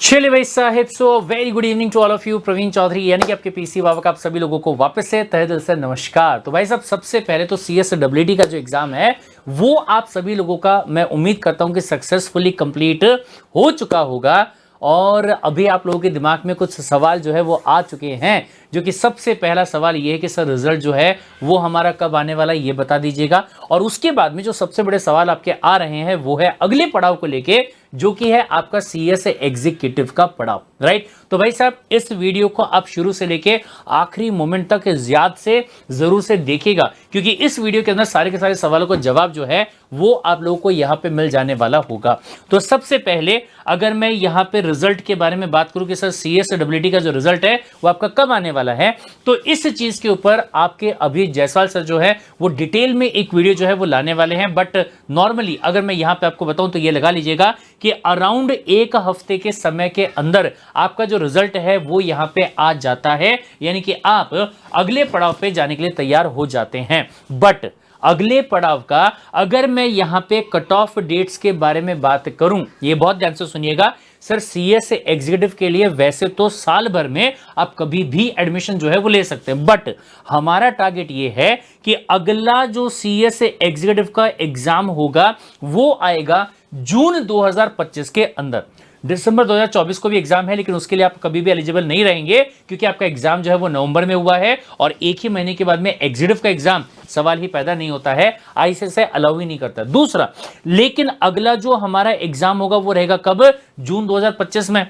चलिए भाई साहिब, so very good evening to all of you. Praveen Chaudhary यानी कि आपके पीसी बाबा का आप सभी लोगों को वापस से तहे दिल से नमस्कार। तो भाई साहब, सबसे पहले तो CSWT का जो एग्जाम है वो आप सभी लोगों का मैं उम्मीद करता हूं कि सक्सेसफुली कंप्लीट हो चुका होगा। और अभी आप लोगों के दिमाग में कुछ सवाल जो है वो आ चुके हैं, जो कि सबसे पहला सवाल ये है कि सर रिजल्ट जो है वो हमारा कब आने वाला है, ये बता दीजिएगा। और उसके बाद में जो सबसे बड़े सवाल आपके आ रहे हैं वो है अगले पड़ाव को लेके, जो कि है आपका CS एग्जीक्यूटिव का पड़ाव, राइट। तो भाई साहब, इस वीडियो को आप शुरू से लेके आखिरी मोमेंट तक याद से जरूर से देखिएगा, क्योंकि इस वीडियो के अंदर सारे के सारे सवालों का जवाब जो है वो आप लोगों को यहां पे मिल जाने वाला होगा। तो सबसे पहले अगर मैं यहां पे रिजल्ट के बारे में बात करूं कि सर CSWT का जो रिजल्ट है वो आपका कब आने वाला है, तो इस चीज के ऊपर आपके अभी जायसवाल सर जो है वो डिटेल में एक वीडियो जो है वो लाने वाले हैं। बट नॉर्मली अगर मैं यहां पे आपको बताऊं तो ये लगा लीजिएगा कि अराउंड एक हफ्ते के समय के अंदर आपका जो रिजल्ट है वो यहां पे आ जाता है, यानी कि आप अगले पड़ाव पे जाने के लिए तैयार हो जाते हैं। बट अगले पड़ाव का अगर मैं यहां पे कट ऑफ डेट्स के बारे में बात करूं, ये बहुत ध्यान से सुनिएगा सर। CS एग्जीक्यूटिव के लिए वैसे तो साल भर में आप कभी भी एडमिशन जो है वो ले सकते हैं, बट हमारा टारगेट ये है कि अगला जो CS एग्जीक्यूटिव का एग्जाम होगा वो आएगा जून 2025 के अंदर। दिसंबर 2024 को भी एग्जाम है, लेकिन उसके लिए आप कभी भी एलिजिबल नहीं रहेंगे, क्योंकि आपका एग्जाम जो है वो नवंबर में हुआ है और एक ही महीने के बाद में एग्जीक्यूटिव का एग्जाम सवाल ही पैदा नहीं होता है, ICSI अलाउ ही नहीं करता। दूसरा, लेकिन अगला जो हमारा एग्जाम होगा वो रहेगा कब? जून 2025 में।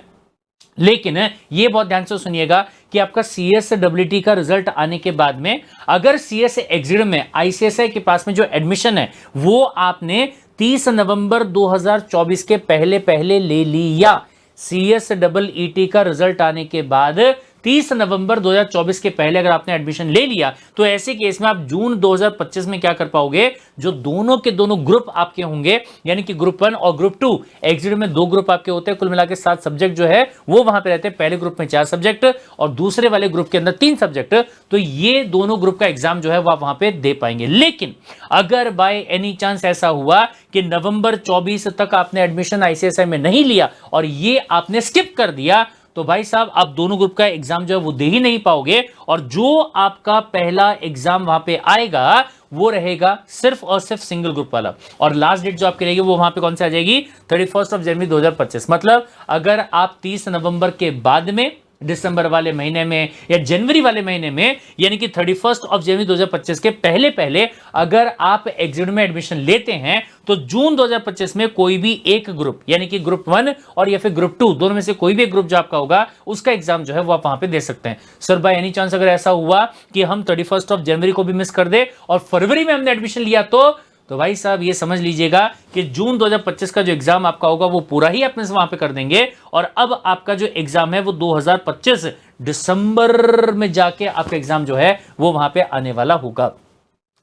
लेकिन ये बहुत ध्यान से सुनिएगा कि आपका CSWT का रिजल्ट आने के बाद में अगर CS एग्जीक्यूटिव में ICSI के पास में जो एडमिशन है वो आपने 30 नवंबर 2024 के पहले पहले ले लिया, CSEET का रिजल्ट आने के बाद 30 नवंबर 2024 के पहले अगर आपने एडमिशन ले लिया, तो ऐसे केस में आप जून 2025 में क्या कर पाओगे, जो दोनों के दोनों ग्रुप आपके होंगे, यानी कि ग्रुप 1 और ग्रुप 2, एग्जीक्यूटिव में 2 ग्रुप आपके होते हैं, कुल मिला के 7 सब्जेक्ट जो है वो वहां पे रहते हैं। पहले ग्रुप में 4 सब्जेक्ट और दूसरे वाले ग्रुप के अंदर 3 सब्जेक्ट, तो ये दोनों ग्रुप का एग्जाम जो है वो आप वहां पे दे पाएंगे। लेकिन अगर बाय एनी चांस ऐसा हुआ कि नवंबर 24 तक आपने एडमिशन ICSI में नहीं लिया और ये आपने स्किप कर दिया, तो भाई साहब आप दोनों ग्रुप का एग्जाम जो है वो दे ही नहीं पाओगे, और जो आपका पहला एग्जाम वहां पे आएगा वो रहेगा सिर्फ और सिर्फ सिंगल ग्रुप वाला। और लास्ट डेट जो आपकी रहेगी वो वहां पे कौन सी आ जाएगी? 31 जनवरी 2025। मतलब अगर आप 30 नवंबर के बाद में दिसंबर वाले महीने में या जनवरी वाले महीने में, यानी कि 31 जनवरी 2025 के पहले पहले अगर आप एग्जीक्यूटिव में एडमिशन लेते हैं, तो जून 2025 में कोई भी एक ग्रुप, यानी कि ग्रुप 1 और या फिर ग्रुप 2, दोनों में से कोई भी एक ग्रुप जो आपका होगा उसका एग्जाम जो है वो आप वहां पे दे सकते हैं। सर बाय एनी चांस अगर ऐसा हुआ कि हम 31 जनवरी को भी मिस कर दे और फरवरी में हमने एडमिशन लिया, तो भाई साहब ये समझ लीजिएगा कि जून 2025 का जो एग्जाम आपका होगा वो पूरा ही अपने से वहां पे कर देंगे, और अब आपका जो एग्जाम है वो 2025 दिसंबर में जाके आपका एग्जाम जो है वो वहां पे आने वाला होगा।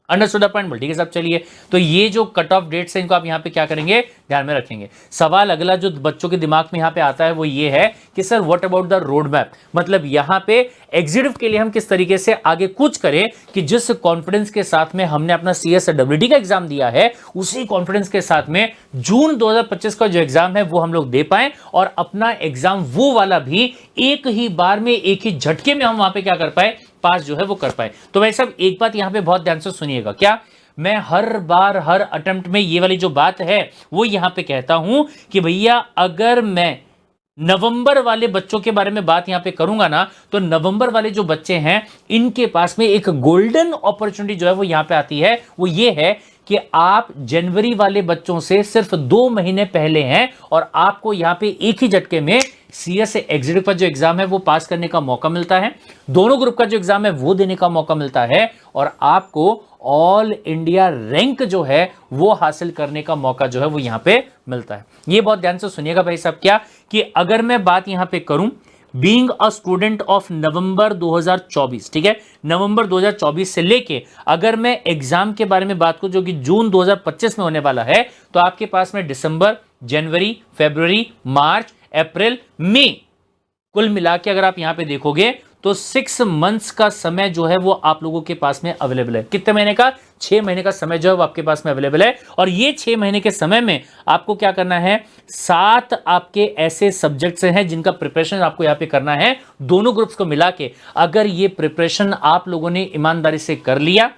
Understood point? ठीक है साहब, चलिए। तो ये जो कट ऑफ डेट्स हैं इनको आप यहां पे क्या करेंगे, ध्यान में रखेंगे। सवाल अगला जो बच्चों के दिमाग में यहां पे आता है वो ये है कि sir what about the road map, मतलब यहां पे एग्जीक्यूटिव के लिए हम किस तरीके से आगे कूच करें कि जिस कॉन्फिडेंस के साथ में हमने अपना CSWT का एग्जाम दिया है, उसी कॉन्फिडेंस के साथ में जून 2025 का जो एग्जाम है वो हम लोग दे पाए, और अपना एग्जाम वो वाला भी एक ही बार में, एक ही झटके में हम वहां पे क्या कर पाए, पास जो है वो कर पाए। तो भाई साहब एक बात यहां पे बहुत ध्यान से सुनिएगा, क्या मैं हर बार हर अटेम्प्ट में ये वाली जो बात है वो यहां पे कहता हूं कि भैया अगर मैं नवंबर वाले बच्चों के बारे में बात यहां पे करूंगा ना, तो नवंबर वाले जो बच्चे हैं इनके पास में एक गोल्डन अपॉर्चुनिटी जो है वो यहां पे आती है। वो ये है कि आप जनवरी वाले बच्चों से सिर्फ 2 महीने पहले हैं, और आपको यहां पे एक ही झटके में CS एग्जीक्यूटिव का जो एग्जाम है वो पास करने का मौका मिलता है, दोनों ग्रुप का जो एग्जाम है वो देने का मौका मिलता है, और आपको ऑल इंडिया रैंक जो है वो हासिल करने का मौका जो है वो यहां पे मिलता है। ये बहुत ध्यान से सुनिएगा भाई साहब, क्या कि अगर मैं बात यहां पे करूं being a student of November 2024, ठीक है, नवंबर 2024 से लेके अगर मैं एग्जाम के बारे में बात करूं जो कि जून 2025 में होने वाला है, तो आपके पास में दिसंबर, जनवरी, फरवरी, मार्च, अप्रैल, मई, कुल मिला के अगर आप यहां पे देखोगे तो 6 मंथ्स का समय जो है वो आप लोगों के पास में अवेलेबल है। कितने महीने का? 6 महीने का समय जो है वो आपके पास में अवेलेबल है। और ये 6 महीने के समय में आपको क्या करना है, 7 आपके ऐसे सब्जेक्ट्स हैं जिनका प्रिपरेशन आपको यहां पे करना है, दोनों ग्रुप्स को मिला के। अगर ये प्रिपरेशन आप लोगों ने ईमानदारी से कर लिया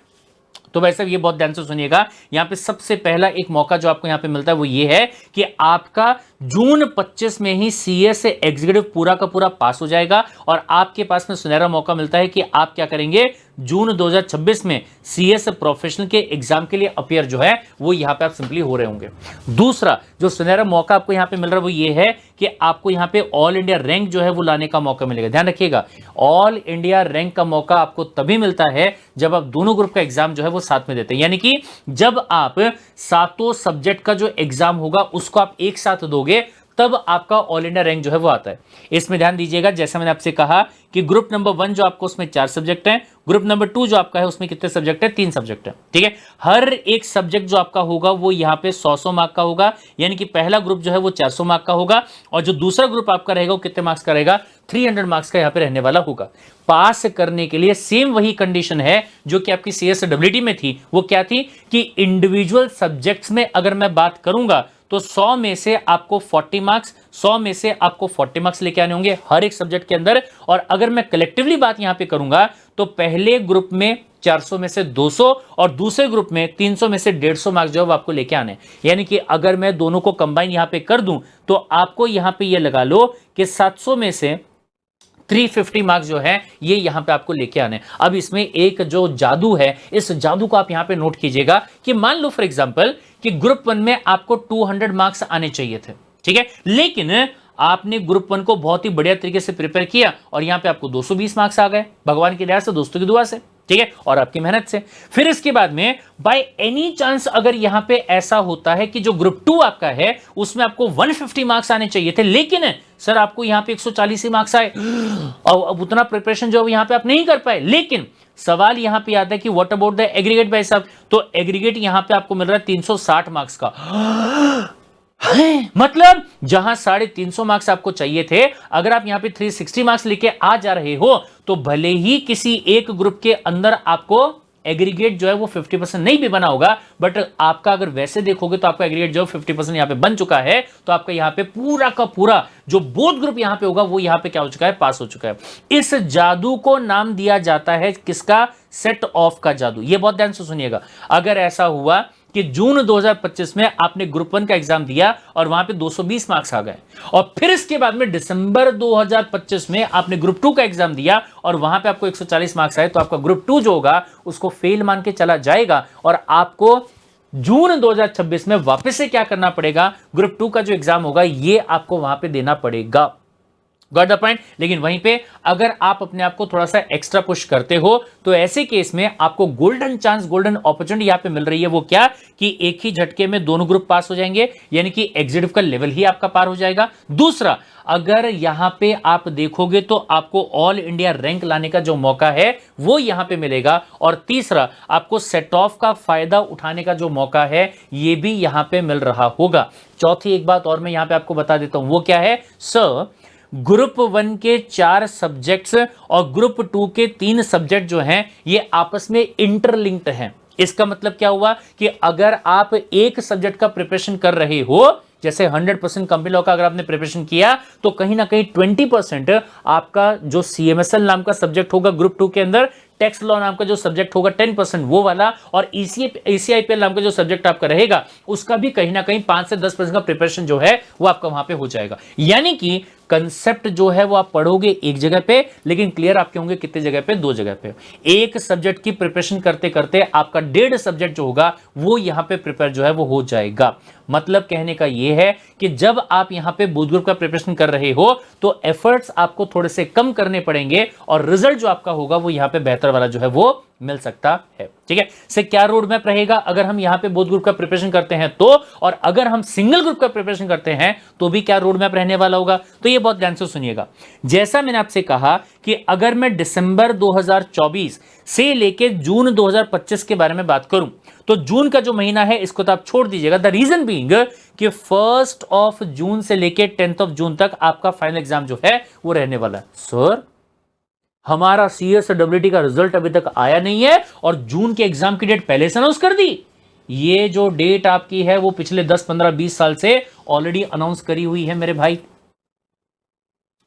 तो वैसे ये बहुत ध्यान से सुनिएगा, यहां पे सबसे पहला एक मौका जो आपको यहां पे मिलता है वो ये है कि आपका जून 25 में ही सीएस एग्जीक्यूटिव पूरा का पूरा पास हो जाएगा और आपके पास में सुनहरा मौका मिलता है कि आप क्या करेंगे, जून 2026 में सीएस प्रोफेशनल के एग्जाम के लिए अपियर जो है वो यहां पे आप सिंपली हो रहे होंगे। दूसरा जो सुनहरा मौका आपको यहां पे मिल रहा है वो ये है कि आपको यहां पे ऑल इंडिया रैंक जो है वो लाने का मौका मिलेगा। ध्यान रखिएगा, ऑल इंडिया रैंक का मौका आपको तभी मिलता है जब आप दोनों ग्रुप का एग्जाम जो है वो साथ में देते हैं। यानी कि जब आप सातों सब्जेक्ट का जो एग्जाम होगा उसको आप एक साथ दोगे तब आपका ऑल इंडिया रैंक जो है वो आता है। इसमें ध्यान दीजिएगा, जैसा मैंने आपसे कहा कि ग्रुप नंबर 1 जो आपको उसमें 4 सब्जेक्ट हैं, ग्रुप नंबर 2 जो आपका है उसमें कितने सब्जेक्ट है, 3 सब्जेक्ट है। ठीक है, हर एक सब्जेक्ट जो आपका होगा वो यहां पे 100 मार्क का होगा। यानी कि पहला ग्रुप जो है वो 400 मार्क का होगा और जो दूसरा ग्रुप आपका रहेगा वो कितने मार्क्स का रहेगा, 300 मार्क्स का यहां पे रहने वाला होगा। पास करने के लिए सेम वही कंडीशन है जो कि आपकी सीएसडब्ल्यूटी में थी। वो क्या थी कि इंडिविजुअल सब्जेक्ट्स में अगर मैं बात करूंगा तो 100 में से आपको 40 मार्क्स, 100 में से आपको 40 मार्क्स लेके आने होंगे हर एक सब्जेक्ट के अंदर। और अगर मैं कलेक्टिवली बात यहां पे करूंगा तो पहले ग्रुप में 400 में से 200 और दूसरे ग्रुप में 300 में से 150 मार्क्स जो है आपको लेके आने। यानी कि अगर मैं दोनों को कंबाइन यहां पे कर दूं तो आपको यहां पे ये लगा लो कि 700 में से 350 मार्क्स जो है ये यहां पे आपको लेके आने। अब इसमें एक जो जादू है, इस जादू को आप यहां पे नोट कीजिएगा कि मान लो फॉर एग्जांपल कि ग्रुप 1 में आपको 200 मार्क्स आने चाहिए थे। ठीक है, लेकिन आपने ग्रुप 1 को बहुत ही बढ़िया तरीके से प्रिपेयर किया और यहां पे आपको 220 मार्क्स आ गए, भगवान की दया से, दोस्तों की दुआ से, ठीक है, और आपकी मेहनत से। फिर इसके बाद में बाय एनी चांस अगर यहां पे ऐसा होता है कि जो ग्रुप 2 आपका है उसमें आपको 150 मार्क्स आने चाहिए थे, लेकिन सर आपको यहां पे 140 ही मार्क्स आए और अब उतना प्रिपरेशन जो यहां पे आप नहीं कर पाए। लेकिन सवाल यहां पे आता है कि व्हाट अबाउट द एग्रीगेट भाई साहब, तो एग्रीगेट यहां पे आपको मिल रहा है 360 मार्क्स का। मतलब जहां 350 मार्क्स आपको चाहिए थे, अगर आप यहां पे 360 मार्क्स लेके आ जा रहे हो तो भले ही किसी एक ग्रुप के अंदर आपको एग्रीगेट जो है वो 50% नहीं भी बना होगा, बट आपका अगर वैसे देखोगे तो आपका एग्रीगेट जो 50% यहां पे बन चुका है। तो आपका यहां पे पूरा का पूरा जो बोथ ग्रुप यहां पे होगा वो यहां पे क्या हो चुका है, पास हो चुका है। इस जादू को नाम दिया जाता है किसका, सेट ऑफ का जादू। ये बहुत ध्यान से सुनिएगा, अगर ऐसा हुआ कि जून 2025 में आपने ग्रुप 1 का एग्जाम दिया और वहां पे 220 मार्क्स आ गए और फिर इसके बाद में दिसंबर 2025 में आपने ग्रुप 2 का एग्जाम दिया और वहां पे आपको 140 मार्क्स आए, तो आपका ग्रुप 2 जो होगा उसको फेल मान के चला जाएगा और आपको जून 2026 में वापस से क्या करना पड़ेगा, ग्रुप 2 का जो एग्जाम होगा ये आपको वहां पे देना पड़ेगा। Got the point. लेकिन वहीं पे अगर आप अपने आप को थोड़ा सा एक्स्ट्रा पुश करते हो तो ऐसे केस में आपको गोल्डन चांस, गोल्डन अपॉर्चुनिटी यहां पे मिल रही है। वो क्या कि एक ही झटके में दोनों ग्रुप पास हो जाएंगे, यानी कि एग्जीक्यूटिव का लेवल ही आपका पार हो जाएगा। दूसरा, अगर यहां पे आप देखोगे तो आपको ऑल इंडिया रैंक लाने का जो मौका है वो यहां पे मिलेगा। और तीसरा, आपको सेट ऑफ का फायदा उठाने का जो मौका है ये भी यहां पे मिल रहा होगा। चौथी एक बात और मैं यहां पे आपको बता देता हूं, वो क्या है सर, ग्रुप 1 के 4 सब्जेक्ट्स और ग्रुप 2 के 3 सब्जेक्ट जो हैं ये आपस में इंटरलिंक्ड हैं। इसका मतलब क्या हुआ कि अगर आप एक सब्जेक्ट का प्रिपरेशन कर रहे हो, जैसे 100% कंप्लीट लॉ का अगर आपने प्रिपरेशन किया तो कहीं ना कहीं 20% आपका जो सीएमएसएल नाम का सब्जेक्ट होगा ग्रुप 2 के अंदर, टैक्स लॉ नाम का जो सब्जेक्ट होगा 10% वो वाला, और ईसीआईपीएल नाम का जो सब्जेक्ट आपका रहेगा उसका भी कहीं ना कहीं 5 से 10% का प्रिपरेशन जो है वो आपका वहां पे हो जाएगा। यानी कि कंसेप्ट जो है वो आप पढ़ोगे एक जगह पे, लेकिन क्लियर आपके होंगे कितने जगह पे, 2 जगह पे। एक सब्जेक्ट की प्रिपरेशन करते करते आपका 1.5 सब्जेक्ट जो होगा वो यहां पे प्रिपेयर जो है वो हो जाएगा। मतलब कहने का ये है कि जब आप यहां पे बोथ ग्रुप का प्रिपरेशन कर रहे हो तो एफर्ट्स आपको थोड़े से कम करने पड़ेंगे और रिजल्ट जो आपका होगा वो यहां पे बेहतर वाला जो है वो मिल सकता है। ठीक है, से क्या रोड मैप रहेगा अगर हम यहां पे बोथ ग्रुप का प्रिपरेशन करते हैं तो, और अगर हम सिंगल ग्रुप का प्रिपरेशन करते हैं तो भी क्या रोड मैप रहने वाला होगा। तो ये बहुत ध्यान से सुनिएगा। जैसा मैंने आपसे कहा कि अगर मैं दिसंबर 2024 से लेके जून 2025 के बारे में बात करूं तो जून का जो महीना है इसको तो आप छोड़ दीजिएगा। द रीजन बीइंग कि 1 जून से लेके 10 जून तक आपका फाइनल एग्जाम जो है वो रहने वाला है। सर हमारा CSWT का रिजल्ट अभी तक आया नहीं है और जून के एग्जाम की डेट पहले से अनाउंस कर दी। ये जो डेट आपकी है वो पिछले 10, 15, 20 साल से ऑलरेडी अनाउंस करी हुई है मेरे भाई,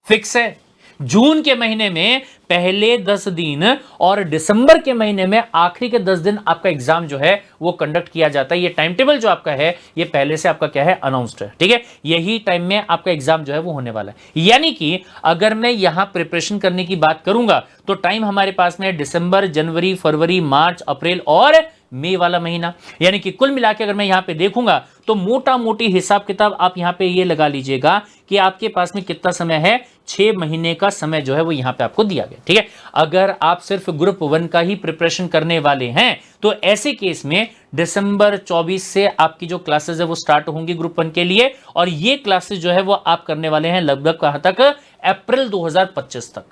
फिक्स है। जून के महीने में पहले 10 दिन और दिसंबर के महीने में आखिरी के 10 दिन आपका एग्जाम जो है वो कंडक्ट किया जाता है। ये टाइम टेबल जो आपका है ये पहले से आपका क्या है, अनाउंस्ड है, ठीक है। यही टाइम में आपका एग्जाम जो है वो होने वाला है। यानी कि अगर मैं यहां प्रिपरेशन करने की बात करूंगा तो टाइम हमारे पास में दिसंबर, जनवरी, फरवरी, मार्च, अप्रैल और मई वाला महीना। यानी कि कुल मिलाकर अगर मैं यहां पे देखूंगा तो मोटा मोटी हिसाब किताब आप यहां पे ये लगा लीजिएगा कि आपके पास में कितना समय है, 6 महीने का समय जो है वो यहां पे आपको दिया गया, ठीक है। अगर आप सिर्फ ग्रुप 1 का ही प्रिपरेशन करने वाले हैं तो ऐसे केस में दिसंबर 24 से आपकी जो क्लासेस है वो स्टार्ट होंगी ग्रुप 1 के लिए, और ये क्लासेस जो है वो आप करने वाले हैं लगभग कहां तक, अप्रैल 2025 तक।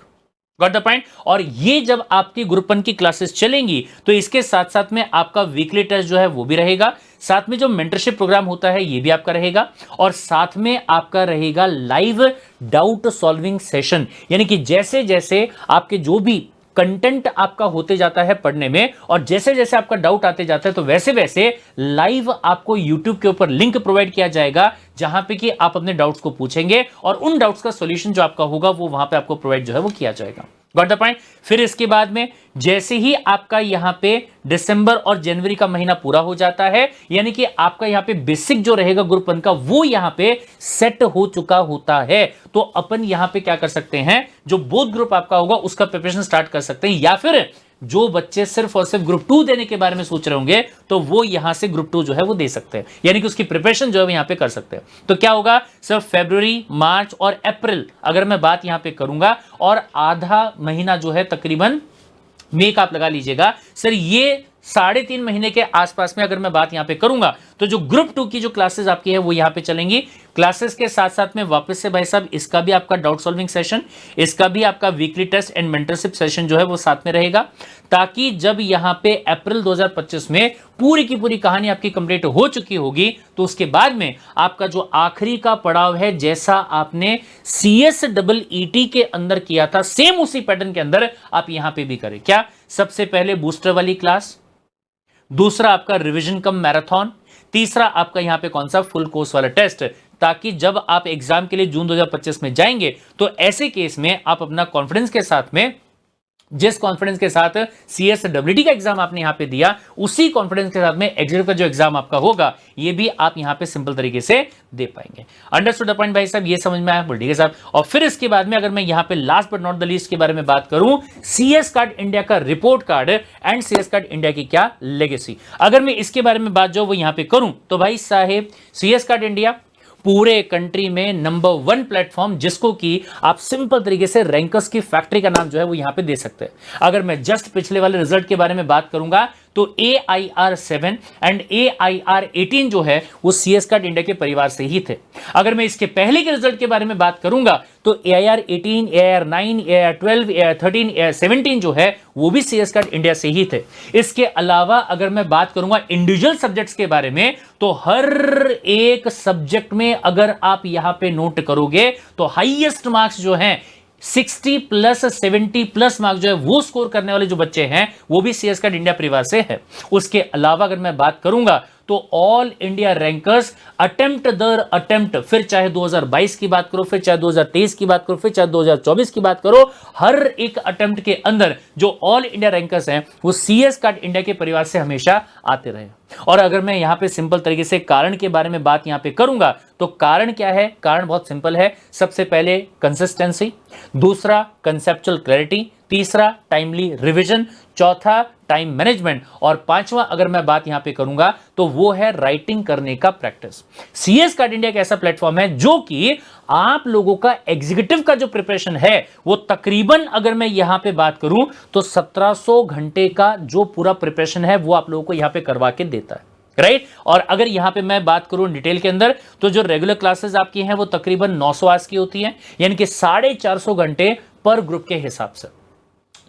Got the point. और ये जब आपकी ग्रुप 1 की क्लासेस चलेंगी तो इसके साथ साथ में आपका वीकली टेस्ट जो है वो भी रहेगा, साथ में जो मेंटरशिप प्रोग्राम होता है ये भी आपका रहेगा, और साथ में आपका रहेगा लाइव डाउट सॉल्विंग सेशन। यानी कि जैसे जैसे आपके जो भी कंटेंट आपका होते जाता है पढ़ने में और जैसे जैसे आपका डाउट आते जाता है तो वैसे वैसे लाइव आपको YouTube के ऊपर लिंक प्रोवाइड किया जाएगा जहां पे कि आप अपने डाउट्स को पूछेंगे और उन डाउट्स का सॉल्यूशन जो आपका होगा वो वहां पे आपको प्रोवाइड जो है वो किया जाएगा। Got the point. फिर इसके बाद में जैसे ही आपका यहां पे दिसंबर और जनवरी का महीना पूरा हो जाता है, यानी कि आपका यहां पे बेसिक जो रहेगा ग्रुप 1 का वो यहां पे सेट हो चुका होता है, तो अपन यहां पे क्या कर सकते हैं, जो बोथ ग्रुप आपका होगा उसका प्रिपरेशन स्टार्ट कर सकते हैं, या फिर जो बच्चे सिर्फ और सिर्फ ग्रुप 2 देने के बारे में सोच रहे होंगे तो वो यहां से ग्रुप 2 जो है वो दे सकते हैं, यानी कि उसकी प्रिपरेशन जो है यहां पे कर सकते हैं। तो क्या होगा, सिर्फ फरवरी, मार्च और अप्रैल अगर मैं बात यहां पे करूंगा, और आधा महीना जो है तकरीबन मई का आप लगा लीजिएगा सर, ये 3.5 महीने के आसपास में अगर मैं बात यहां पे करूंगा तो जो ग्रुप 2 की जो क्लासेस आपकी है वो यहां पे चलेंगी। क्लासेस के साथ साथ में वापस से भाई साहब इसका भी आपका डाउट सॉल्विंग सेशन, इसका भी आपका weekly test and mentorship session जो है वो साथ में रहेगा, ताकि जब यहां पे अप्रैल 2025 में पूरी की पूरी कहानी आपकी कंप्लीट हो चुकी होगी तो उसके बाद में आपका जो आखिरी का पड़ाव है, जैसा आपने CSEET के अंदर किया था सेम उसी पैटर्न के अंदर आप यहां पे भी करें। क्या, सबसे पहले बूस्टर वाली क्लास, दूसरा आपका रिवीजन कम मैराथन, तीसरा आपका यहां पे कौन सा, फुल कोर्स वाला टेस्ट, ताकि जब आप एग्जाम के लिए जून 2025 में जाएंगे तो ऐसे केस में आप अपना कॉन्फिडेंस के साथ में, जिस कॉन्फिडेंस के साथ CSWT का एग्जाम आपने यहां पे दिया उसी कॉन्फिडेंस के साथ में एग्जीक्यूटिव का जो एग्जाम आपका होगा ये भी आप यहां पे सिंपल तरीके से दे पाएंगे। अंडरस्टूड द पॉइंट भाई साहब, ये समझ में आया, ठीक है साहब। और फिर इसके बाद में अगर मैं यहां पे last but not the least के बारे में बात करूं, CS कार्ड इंडिया का report card and CS card India की क्या लेगेसी, अगर मैं इसके बारे में बात जो वो यहां पे करूं तो भाई साहेब CS कार्ड इंडिया पूरे कंट्री में नंबर 1 प्लेटफॉर्म, जिसको कि आप सिंपल तरीके से रैंकर्स की फैक्ट्री का नाम जो है वो यहां पे दे सकते हैं। अगर मैं जस्ट पिछले वाले रिजल्ट के बारे में बात करूंगा तो AIR7 एंड AIR18 जो है वो CS कार्ड इंडिया के परिवार से ही थे। अगर मैं इसके पहले के रिजल्ट के बारे में बात करूंगा तो AIR18, AIR9, AIR12, AIR13, AIR17 जो है वो भी CS कार्ड इंडिया से ही थे। इसके अलावा अगर मैं बात करूंगा इंडिविजुअल सब्जेक्ट्स के बारे में तो हर एक सब्जेक्ट में अगर आप यहां पे नोट करोगे तो हाईएस्ट मार्क्स जो हैं 60 प्लस 70 प्लस मार्क्स जो है वो स्कोर करने वाले जो बच्चे हैं वो भी CS कार्ड इंडिया परिवार से है। उसके अलावा अगर मैं बात करूंगा तो ऑल इंडिया रैंकर्स अटेम्प्ट दर अटेम्प्ट, फिर चाहे 2022 की बात करो, फिर चाहे 2023 की बात करो, फिर चाहे 2024 की बात करो, हर एक अटेम्प्ट के अंदर जो ऑल इंडिया रैंकर्स हैं वो CS कार्ड इंडिया के परिवार से हमेशा आते रहे। और अगर मैं यहां पे सिंपल तरीके से कारण के बारे में बात यहां पे करूंगा तो कारण क्या है, कारण बहुत सिंपल है। सबसे पहले कंसिस्टेंसी, दूसरा कंसेप्चुअल क्लैरिटी, तीसरा टाइमली रिवीजन, चौथा टाइम मैनेजमेंट, और पांचवा अगर मैं बात यहां पे करूंगा तो वो है राइटिंग करने का प्रैक्टिस। CS कार्ड इंडिया एक ऐसा प्लेटफॉर्म है जो कि आप लोगों का एग्जीक्यूटिव का जो प्रिपरेशन है वो तकरीबन अगर मैं यहां पे बात करूं तो 1700 घंटे का जो पूरा प्रिपरेशन है वो आप लोगों को यहां पे करवा के देता है, राइट। और अगर यहां पे मैं बात करूं डिटेल के अंदर तो जो रेगुलर क्लासेस आपकी हैं वो तकरीबन 900 आवर्स की होती हैं, यानी कि 450 घंटे पर ग्रुप के हिसाब से।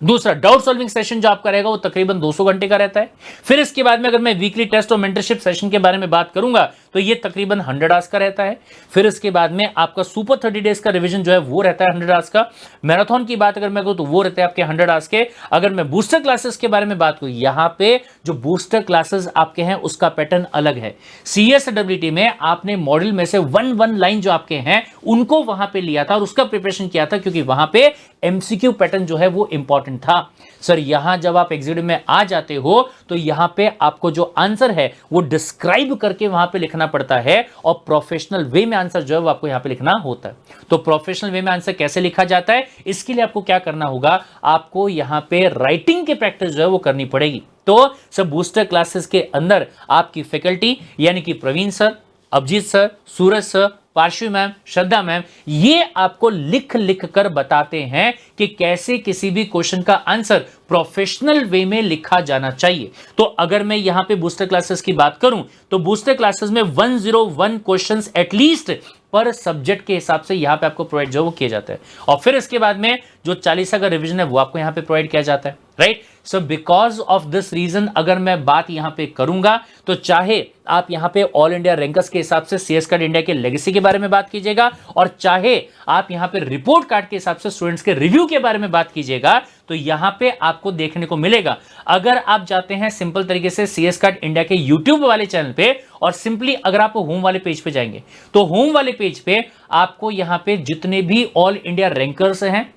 दूसरा डाउट सॉल्विंग सेशन जो आपका रहेगा वो तकरीबन 200 घंटे का रहता है। फिर इसके बाद में अगर मैं वीकली टेस्ट और मेंटरशिप सेशन के बारे में बात करूंगा तो ये तकरीबन 100 आवर्स का रहता है। फिर इसके बाद में आपका सुपर 30 डेज का रिवीजन जो है वो रहता है 100 आवर्स का। मैराथन की बात अगर मैं करूं तो वो रहते हैं आपके 100 आवर्स के। अगर मैं बूस्टर क्लासेस के बारे में बात करूं, यहां पे जो बूस्टर क्लासेस आपके हैं उसका पैटर्न अलग है। CSWT में आपने मॉडल में से वन लाइन जो आपके हैं उनको वहां पे लिया था और उसका प्रिपरेशन किया था, क्योंकि वहां पे MCQ पैटर्न जो है वो इंपॉर्टेंट था। सर यहां जब आप एग्जीक्यूटिव में आ जाते हो तो यहां पे आपको जो आंसर है वो डिस्क्राइब करके वहां पे लिखना पड़ता है और प्रोफेशनल वे में आंसर जो है वो आपको यहां पे लिखना होता है। तो प्रोफेशनल वे में आंसर कैसे लिखा जाता है, इसके लिए आपको क्या करना होगा, आपको यहां पे राइटिंग की प्रैक्टिस जो है वो करनी पड़ेगी। तो सब बूस्टर क्लासेस के अंदर आपकी फैकल्टी यानी कि प्रवीण सर, अभिजीत सर, सूरज सर, पार्श्वी मैम, श्रद्धा मैम, ये आपको लिख लिख कर बताते हैं कि कैसे किसी भी क्वेश्चन का आंसर प्रोफेशनल वे में लिखा जाना चाहिए। तो अगर मैं यहां पे बूस्टर क्लासेस की बात करूं तो बूस्टर क्लासेस में 101 क्वेश्चंस एटलीस्ट पर सब्जेक्ट के हिसाब से यहां पे आपको प्रोवाइड जो वो किया जाता है। और फिर इसके बाद में जो 40 का रिवीजन है वो आपको यहां पे प्रोवाइड किया जाता है, right. So because of this reason अगर मैं बात यहां पे करूंगा तो चाहे आप यहां पे ऑल इंडिया रैंकर्स के हिसाब से CS कार्ड इंडिया के लेगेसी के बारे में बात कीजिएगा और चाहे आप यहां पे रिपोर्ट कार्ड के हिसाब से स्टूडेंट्स के रिव्यू के बारे में बात कीजिएगा, तो यहां पे आपको देखने को मिलेगा। अगर आप जाते हैं सिंपल तरीके से CS कार्ड इंडिया के यूट्यूब वाले चैनल पे और सिंपली अगर आप होम वाले पेज पे जाएंगे तो होम वाले पेज पे आपको यहां पे जितने भी ऑल इंडिया रैंकर्स हैं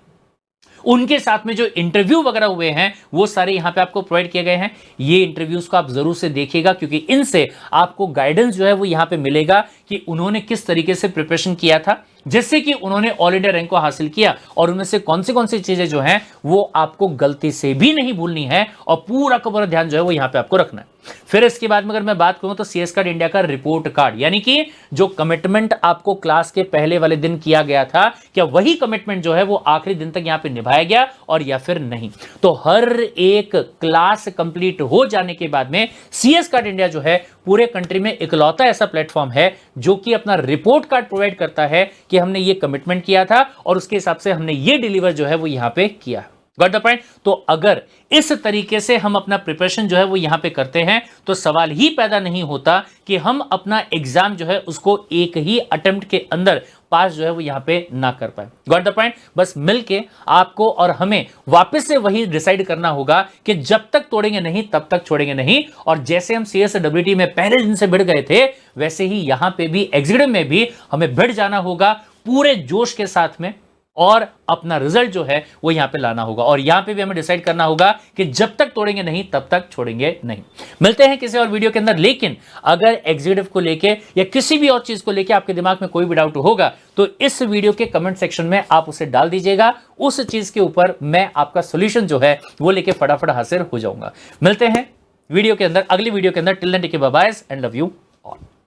उनके साथ में जो इंटरव्यू वगैरह हुए हैं वो सारे यहां पे आपको प्रोवाइड किए गए हैं। ये इंटरव्यूज को आप जरूर से देखिएगा, क्योंकि इनसे आपको गाइडेंस जो है वो यहां पे मिलेगा कि उन्होंने किस तरीके से प्रिपरेशन किया था, जिससे कि उन्होंने ऑल इंडिया रैंक को हासिल किया और उनमें से कौन सी चीजें जो हैं वो आपको गलती से भी नहीं भूलनी है और पूरा का पूरा ध्यान जो है वो यहां पे आपको रखना है। फिर इसके बाद में अगर मैं बात करूं तो CS कार्ड इंडिया का रिपोर्ट कार्ड, यानी कि जो कमिटमेंट आपको क्लास के पहले वाले दिन किया गया था, क्या वही कमिटमेंट जो है वो आखिरी दिन तक यहां पे निभाया गया और या फिर नहीं। तो हर एक क्लास कंप्लीट हो जाने के बाद में CS कार्ड इंडिया जो है पूरे कंट्री में इकलौता ऐसा प्लेटफॉर्म है जो कि अपना रिपोर्ट कार्ड प्रोवाइड करता है कि हमने ये कमिटमेंट किया था और उसके हिसाब से हमने ये डिलीवर जो है वो यहां पे किया। Got the point. तो अगर इस तरीके से हम अपना प्रिपरेशन जो है वो यहां पे करते हैं तो सवाल ही पैदा नहीं होता कि हम अपना एग्जाम जो है उसको एक ही अटेम्प्ट के अंदर पास जो है वो यहां पे ना कर पाए। Got the point. बस मिलके आपको और हमें वापस से वही डिसाइड करना होगा कि जब तक तोड़ेंगे नहीं तब तक छोड़ेंगे नहीं। और जैसे हम CSWT में पहले दिन से भिड़ गए थे वैसे ही यहां पे भी एग्जीक्यूटिव में भी हमें भिड़ जाना होगा पूरे जोश के साथ में और अपना रिजल्ट जो है वो यहां पे लाना होगा। और यहां पे भी हमें डिसाइड करना होगा कि जब तक तोड़ेंगे नहीं तब तक छोड़ेंगे नहीं। मिलते हैं किसी और वीडियो के अंदर। लेकिन अगर एग्जीक्यूटिव को लेके या किसी भी और चीज को लेके आपके दिमाग में कोई भी डाउट होगा तो इस वीडियो के कमेंट सेक्शन में आप उसे डाल दीजिएगा। उस चीज के ऊपर मैं आपका सोल्यूशन जो है वो लेके फटाफट हाजिर हो जाऊंगा। मिलते हैं वीडियो के अंदर, अगली वीडियो के अंदर। Till then take care, bye bye and love you.